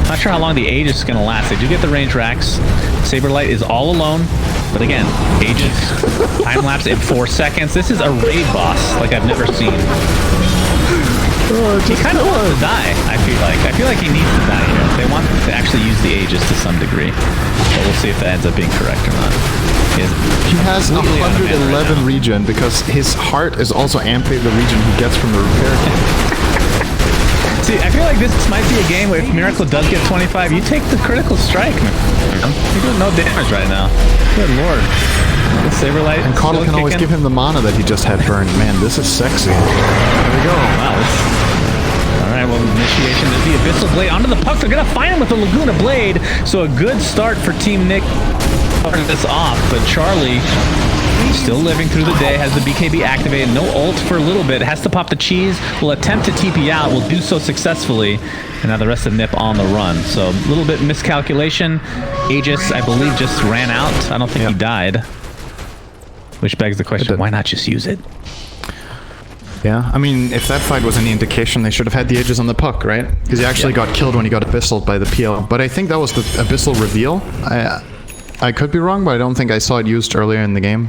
Not sure how long the Aegis is going to last. They do get the range racks. Saberlight is all alone. But again, Aegis, time lapse in 4 seconds. This is a raid boss like I've never seen. He kind of wants to die, I feel like. I feel like he needs to die here. They want to actually use the Aegis to some degree. But we'll see if that ends up being correct or not. He has completely out of mana 111 right regen because his heart is also amping the regen he gets from the repair kit. See, I feel like this might be a game where if Miracle does get 25, you take the critical strike, man. You're doing no damage right now. Good lord. The Saberlight And Caudle can always give him the mana that he just had burned. Man, this is sexy. There we go. Wow. Alright, well, initiation of the Abyssal Blade onto the puck. They're going to find him with the Laguna Blade. So a good start for Team Nick. Started this off, but Charlie still living through the day, has the BKB activated, no ult for a little bit, has to pop the cheese, will attempt to TP out, will do so successfully, and now the rest of Nip on the run. So a little bit miscalculation. Aegis, I believe, just ran out. I don't think he died. Which begs the question, why not just use it? Yeah, I mean, if that fight was any indication, they should have had the Aegis on the puck, right? Because he actually got killed when he got abyssal by the PL. But I think that was the abyssal reveal. I could be wrong, but I don't think I saw it used earlier in the game.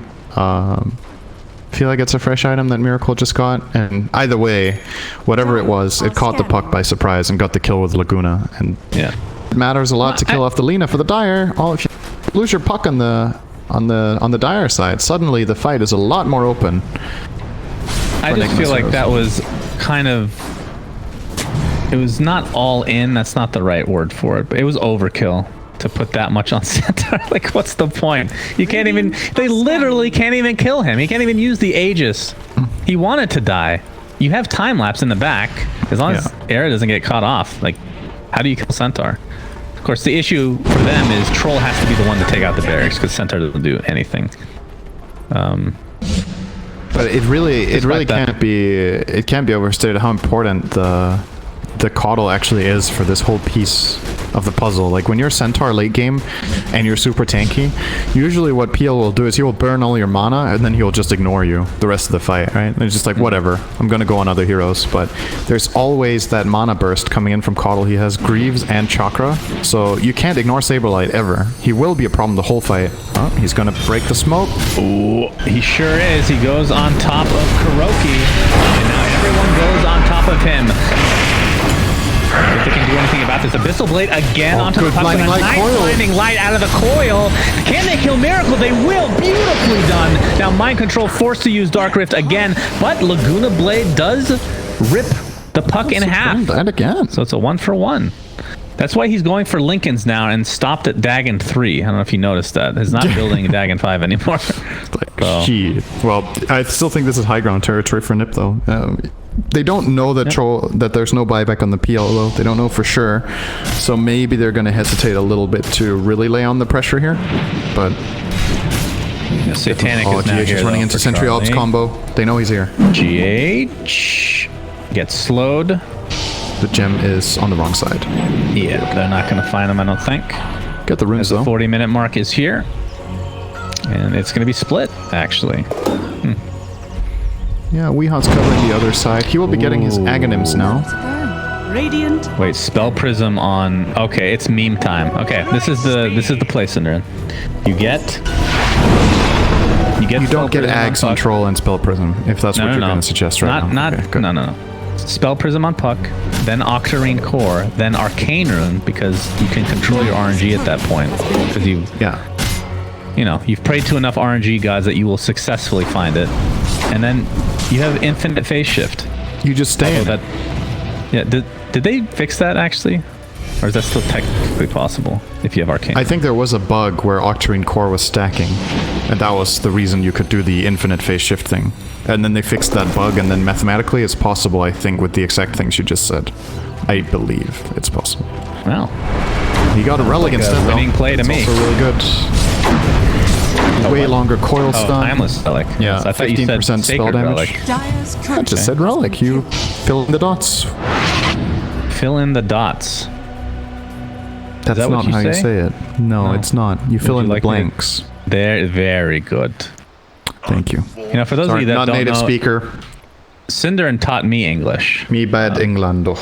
Feel like it's a fresh item that Miracle just got, and either way, whatever it was, it caught the puck by surprise and got the kill with Laguna. And yeah, it matters a lot to kill off the Lina for the Dire. If you lose your puck on the Dire side, suddenly the fight is a lot more open. I just feel like that was kind of, it was not all in. That's not the right word for it, but it was overkill to put that much on Centaur. Like, what's the point? You can't even, they literally can't even kill him. He can't even use the Aegis. He wanted to die. You have time lapse in the back. As long as Era doesn't get caught off, like, how do you kill Centaur? Of course, the issue for them is Troll has to be the one to take out the barracks because Centaur doesn't do anything. But it really can't be overstated how important the Caudle actually is for this whole piece of the puzzle. Like, when you're Centaur late game and you're super tanky, usually what PL will do is he will burn all your mana and then he'll just ignore you the rest of the fight, right? And it's just like, whatever, I'm gonna go on other heroes. But there's always that mana burst coming in from Caudle. He has Greaves and Chakra, so you can't ignore Saberlight ever. He will be a problem the whole fight. Oh, he's gonna break the smoke. Ooh, he sure is. He goes on top of Kuroki, and now everyone goes on top of him. If they can do anything about this. Abyssal Blade again onto the puck. Blinding light coil. Blinding light out of the coil. Can they kill Miracle? They will. Beautifully done. Now Mind Control forced to use Dark Rift again, but Laguna Blade does rip the puck in half. And again. So it's a 1-for-1. That's why he's going for Lincolns now and stopped at Dagon 3. I don't know if you noticed that. He's not building Dagon 5 anymore. Shit. Well, I still think this is high ground territory for Nip, though. They don't know that that there's no buyback on the PL, though. They don't know for sure. So maybe they're going to hesitate a little bit to really lay on the pressure here. But Satanic is now GH here, is running though, into for Sentry Ops Charlie. combo. They know he's here. GH gets slowed. The gem is on the wrong side. Yeah, they're not going to find him, I don't think. Get the runes, The though. 40-minute mark is here. And it's going to be split, actually. Yeah, Weeha's covering the other side. He will be getting his Aghanims now. Radiant. Wait, Spell Prism on... Okay, it's meme time. Okay, this is the play, Cinder. You don't get Ags on Troll and Spell Prism, if that's what you're going to suggest right now. Okay, No. Spell Prism on Puck, then Octarine Core, then Arcane Rune, because you can control your RNG at that point. Because you've prayed to enough RNG gods that you will successfully find it. And then you have infinite phase shift. You just stay in. Did they fix that, actually? Or is that still technically possible if you have Arcane? I think there was a bug where Octarine Core was stacking, and that was the reason you could do the infinite phase shift thing. And then they fixed that bug, and then mathematically it's possible, I think, with the exact things you just said. I believe it's possible. Well, He got a relic like a instead, winning though. play to That's me. also really good. Way longer coil stun. timeless relic. Yeah, I thought you said 15% spell sacred damage. relic. Dyer's I curse. just said relic. You fill in the dots. Fill in the dots. That's that what not you how you say? say it. No, No. it's not. You fill you in the like me to- blanks. They're very good. Thank you. You know, for those of Sorry, you that not don't native know, speaker. Sindarin taught me English. Me bad Englando.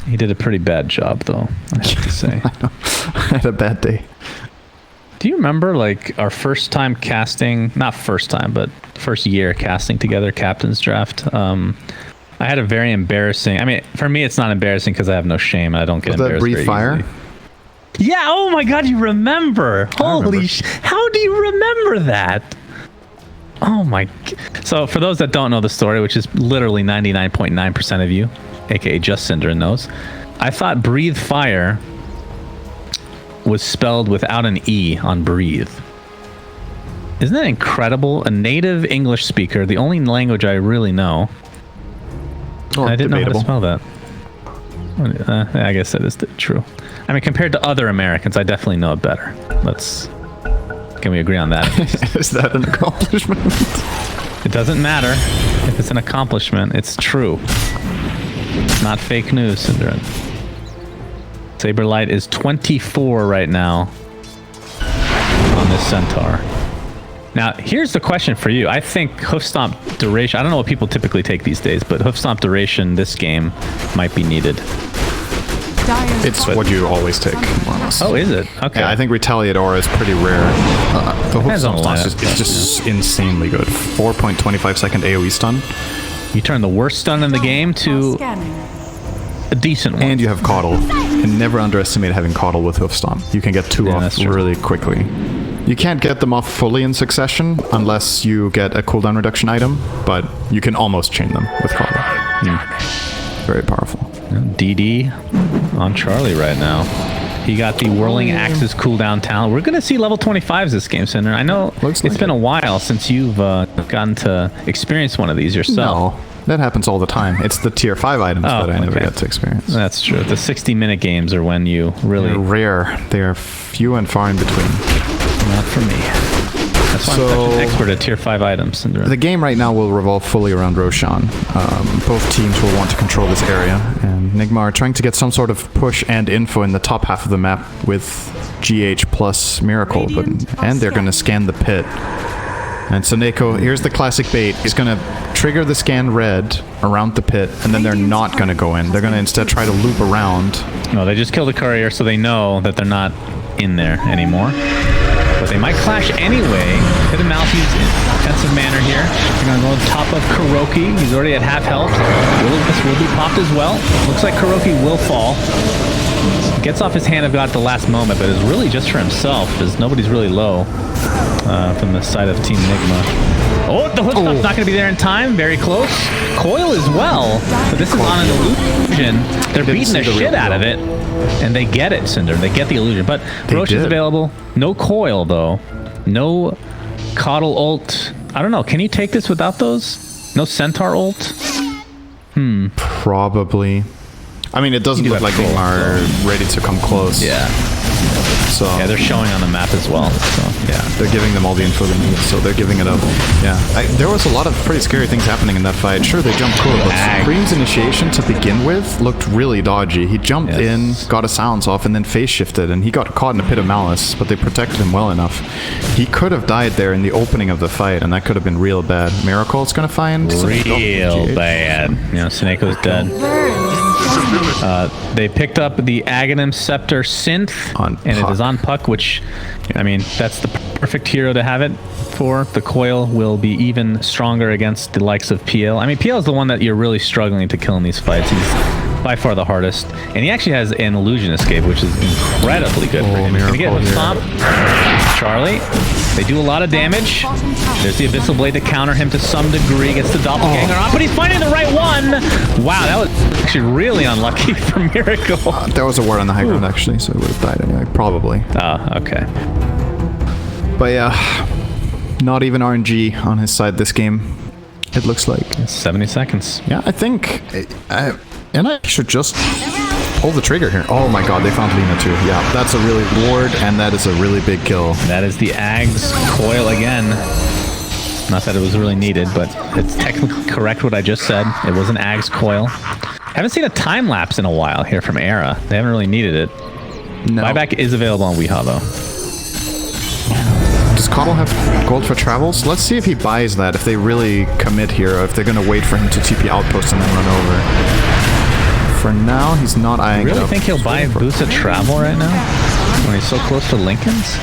He did a pretty bad job, though, I have to say. I had a bad day. Do you remember, like, our first time casting? Not first time, but first year casting together, captain's draft. I had a very embarrassing. I mean, for me, it's not embarrassing because I have no shame. I don't get Was that embarrassed. Breathe very Fire? easily. Yeah. Oh my God, you remember? Holy! How do you remember that? Oh my! So for those that don't know the story, which is literally 99.9% of you, aka just Syndra knows, I thought Breathe Fire was spelled without an E on breathe. Isn't that incredible? A native English speaker, the only language I really know. Oh, I didn't debatable. know how to spell that. I guess that is true. I mean, compared to other Americans, I definitely know it better. Can we agree on that? Is that an accomplishment? It doesn't matter if it's an accomplishment. It's true. Not fake news, Syndra. Saberlight is 24 right now on this Centaur. Now, here's the question for you. I think Hoofstomp duration, I don't know what people typically take these days, but Hoofstomp duration this game might be needed. Dyer's It's what you always take, more or less. Oh, is it? Okay. Yeah, I think Retaliate Aura is pretty rare. The Depends on Hoofstomp the stun lineup, is just insanely good. 4.25 second AoE stun. You turn the worst stun in the game to scanning. a decent one. And you have Coddle. And never underestimate having Coddle with Hoofstomp. You can get two Yeah, off that's true. really quickly. You can't get them off fully in succession unless you get a cooldown reduction item, but you can almost chain them with Coddle. Very powerful. DD on Charlie right now. He got the Whirling Axes cooldown talent. We're going to see level 25s this game, Cinder. I know Looks it's like been it. a while since you've gotten to experience one of these yourself. No, that happens all the time. It's the tier 5 items that I never okay. get to experience. That's true. The 60-minute games are when you really... They're rare. They are few and far in between. Not for me. That's why I'm So- such an expert at tier 5 items, Cinder. The game right now will revolve fully around Roshan. Both teams will want to control this area, and Nigma are trying to get some sort of push and info in the top half of the map with GH plus Miracle, and they're going to scan the pit. And so Neko, here's the classic bait. He's going to trigger the scan red around the pit, and then they're not going to go in. They're going to instead try to loop around. No, they just killed a courier, so they know that they're not in there anymore. But they might clash anyway. Hit a Maltese in offensive manner here. They're going to go on top of Kuroki. He's already at half health. This will be popped as well. Looks like Kuroki will fall. Gets off his hand of God at the last moment, but is really just for himself, as nobody's really low from the side of Team Nigma. Oh, the Hoofstomp's not going to be there in time. Very close. Coil as well. But this is on an illusion. They're beating the shit out of it. And they get it, Cinder. They get the illusion. But Roche is did. available. No Coil, though. No Coddle ult. I don't know. Can you take this without those? No Centaur ult? Probably. I mean, it doesn't You do look have like they full, are ready to come close. Yeah. So Yeah, they're showing on the map as well. So, yeah. they're giving them all the info they need, so they're giving it up. Yeah, there was a lot of pretty scary things happening in that fight. Sure, they jumped cool, but Lag. Supreme's initiation to begin with looked really dodgy. He jumped Yes. in, got a silence off, and then phase shifted, and he got caught in a pit of malice, but they protected him well enough. He could have died there in the opening of the fight, and that could have been real bad. Miracle's gonna find some Real GH. bad. You know, Sineko's dead. They picked up the Aghanim Scepter synth, On and it Puck. is on Puck, which, I mean, that's the perfect hero to have it for. The Coil will be even stronger against the likes of PL. I mean, PL is the one that you're really struggling to kill in these fights. He's by far the hardest. And he actually has an illusion escape, which is incredibly good for him. He's gonna get Miracle with here. Stomp. Charlie. They do a lot of damage. There's the Abyssal Blade to counter him to some degree. Gets the Doppelganger on, but he's finding the right one. Wow, that was actually really unlucky for Miracle. There was a ward on the high ground, actually, so he would have died anyway, probably. Oh, okay. But yeah, not even RNG on his side this game, it looks like. 70 seconds. Yeah, I think... and I should just pull the trigger here. Oh my god, they found Lina too. Yeah, that's a really ward, and that is a really big kill. That is the Ag's coil again. Not that it was really needed, but it's technically correct what I just said. It was an Ag's coil. Haven't seen a time lapse in a while here from Era. They haven't really needed it. No. Buyback is available on Weehaw though. Does Coddle have gold for travels? Let's see if he buys that, if they really commit here, or if they're going to wait for him to TP outpost and then run over. For now, he's not eyeing it Really up. think he'll buy Boost of Travel right now? When he's so close to Lincoln's?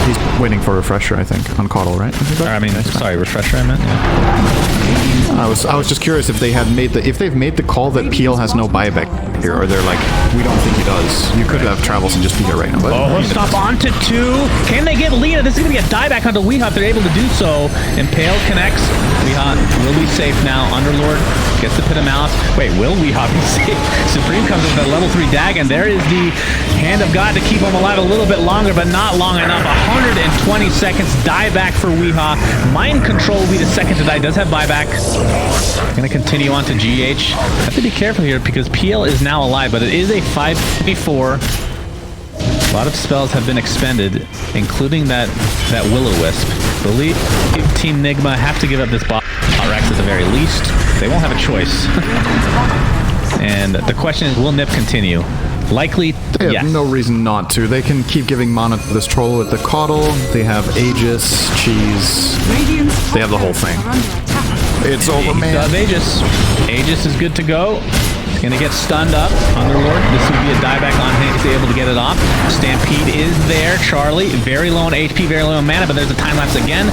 He's waiting for refresher, I think, on Coddle, right? Or, I mean, sorry, refresher I meant, yeah. I was just curious if they had made if they've made the call that Peel has no buyback here, or they're like, we don't think he does. You could have travels and just be here right now. But Oh, stop onto 2. Can they get Lina? This is going to be a dieback onto Weehaw if they're able to do so. Impale connects. Weehaw will be safe now. Underlord gets to pit him out. Wait, will Weehaw be safe? Supreme comes with a level 3 dag, and there is the hand of God to keep him alive a little bit longer, but not long enough. 120 seconds. Dieback for Weehaw. Mind Control will be the second to die. Does have buyback. Going to continue on to GH. Have to be careful here because PL is now alive, but it is a 5v4. A lot of spells have been expended, including that Will-O-Wisp. Believe Team Nigma have to give up this bot Rex at the very least. They won't have a choice. And the question is, will Nip continue? Likely, they yes. have no reason not to. They can keep giving mana to this troll with the Coddle. They have Aegis, Cheese. They have the whole thing. It's over, man. Does Aegis. Aegis is good to go. He's going to get stunned up. Underlord, this would be a dieback on him. He's able to get it off. Stampede is there. Charlie, very low on HP, very low on mana, but there's a time lapse again.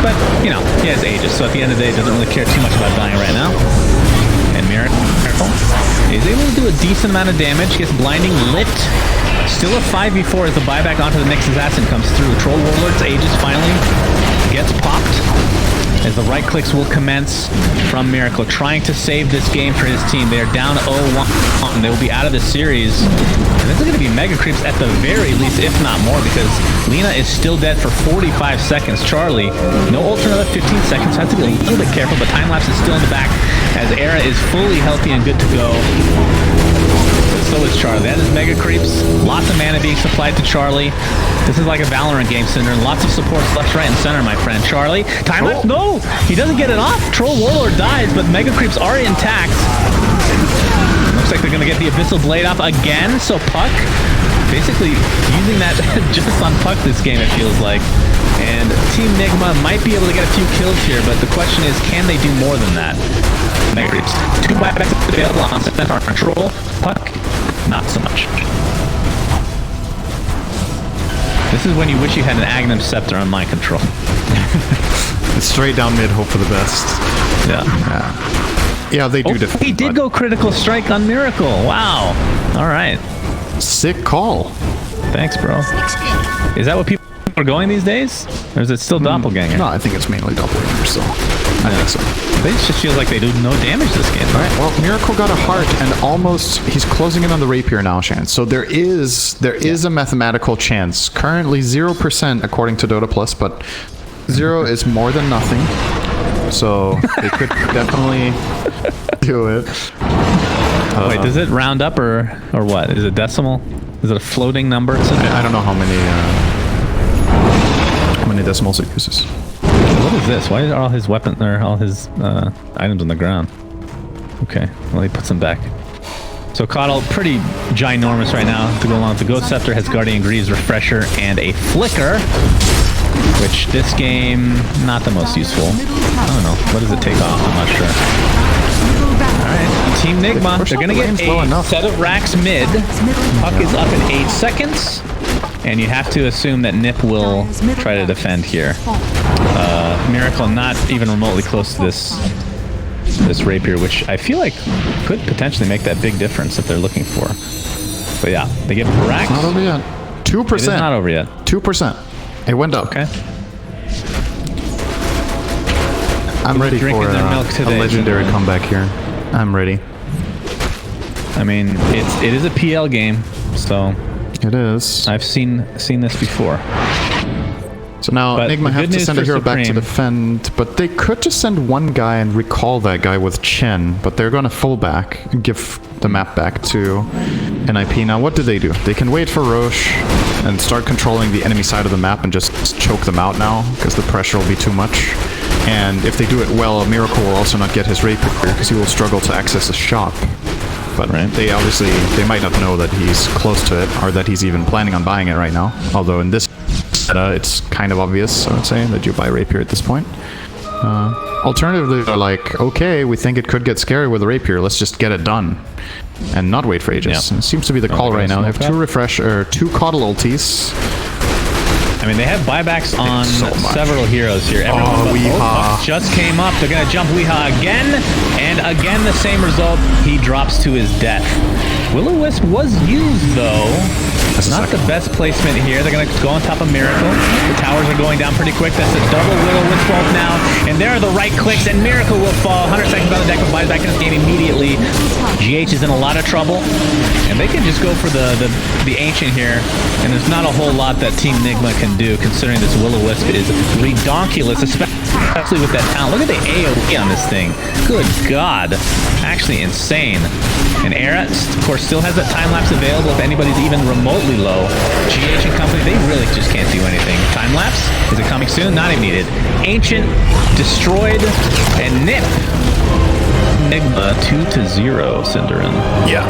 But, you know, he has Aegis, so at the end of the day, doesn't really care too much about dying right now. And Miracle is able to do a decent amount of damage. Gets blinding lit. Still a 5v4 as the buyback onto the next assassin comes through. Troll Warlord's Aegis finally gets popped. As the right clicks will commence from Miracle, trying to save this game for his team. They're down 0-1. They will be out of this series. And this is going to be mega creeps at the very least, if not more, because Lina is still dead for 45 seconds. Charlie, no ult for another 15 seconds. Has to be a little bit careful, but time lapse is still in the back as Era is fully healthy and good to go. So is Charlie. That is mega creeps. Lots of mana being supplied to Charlie. This is like a Valorant game, Cinder. Lots of supports left, right, and center, my friend. Charlie. Time lapse. No! He doesn't get it off. Troll Warlord dies, but mega creeps are intact. Looks like they're going to get the Abyssal Blade off again. So Puck, basically using that just on Puck this game, it feels like. And Team Nigma might be able to get a few kills here, but the question is, can they do more than that? Mega creeps. 2 buybacks available on center control. Puck, not so much. This is when you wish you had an Agnum Scepter on Mind Control. It's straight down mid, hope for the best. Yeah. Yeah, they do defend. He did go critical strike on Miracle. Wow. All right. Sick call. Thanks, bro. Is that what people are going these days? Or is it still Doppelganger? No, I think it's mainly Doppelganger still. I think so. It just feels like they do no damage this game. All right, well, Miracle got a heart, and almost he's closing in on the rapier now, Shan. So there is a mathematical chance. Currently 0% according to Dota Plus, but 0 is more than nothing. So they could definitely do it. Wait, does it round up or what? Is it decimal? Is it a floating number? I don't know how many decimals it uses. What is this? Why are all his weapons or all his items on the ground? Okay, well he puts them back. So Coddle, pretty ginormous right now to go along with the Ghost Scepter, has Guardian Greaves, Refresher, and a Flicker, which this game, not the most useful. I don't know. What does it take off? I'm not sure. Alright, Team Nigma, they're going to get a set of racks mid. Puck is up in 8 seconds. And you have to assume that Nip will try to defend here. Miracle not even remotely close to this rapier, which I feel like could potentially make that big difference that they're looking for. But yeah, they get racks. Not over yet. 2%. It is not over yet. 2%. It went up. Okay. I'm ready for a legendary comeback here. I'm ready. I mean, it is a PL game, so it is. I've seen this before. So now But Nigma the have good to news send a for hero back to Supreme- defend, but they could just send one guy and recall that guy with Chen, but they're gonna full back, give the map back to NIP. Now what do? They can wait for Roche and start controlling the enemy side of the map and just choke them out now, because the pressure will be too much. And if they do it well, Miracle will also not get his rapier, because he will struggle to access a shop. But they obviously, they might not know that he's close to it, or that he's even planning on buying it right now. Although in this meta, it's kind of obvious, I would say, that you buy rapier at this point. Alternatively, they're like, okay, we think it could get scary with a rapier, let's just get it done. And not wait for ages. Yep. It seems to be the call right now. They have two Coddle ultis. I mean, they have buybacks on several heroes here. Everyone but Weehaw. just came up. They're going to jump Weehaw again. And again, the same result. He drops to his death. Will-O-Wisp was used, though. Not the best placement here. They're going to go on top of Miracle. The towers are going down pretty quick. That's a double Will-O-Wisp ult now. And there are the right clicks, and Miracle will fall. 100 seconds on the deck, but buys back in this game immediately. GH is in a lot of trouble. And they can just go for the Ancient here. And there's not a whole lot that Team Nigma can do, considering this Will-O-Wisp is redonkulous, especially with that talent. Look at the AoE on this thing. Good God. Actually insane. And Era, of course, still has that time-lapse available if anybody's even remotely low. GH and company, they really just can't do anything. Time-lapse? Is it coming soon? Not even needed. Ancient, destroyed, and Nip. Nigma 2-0, Cinderin. Yeah.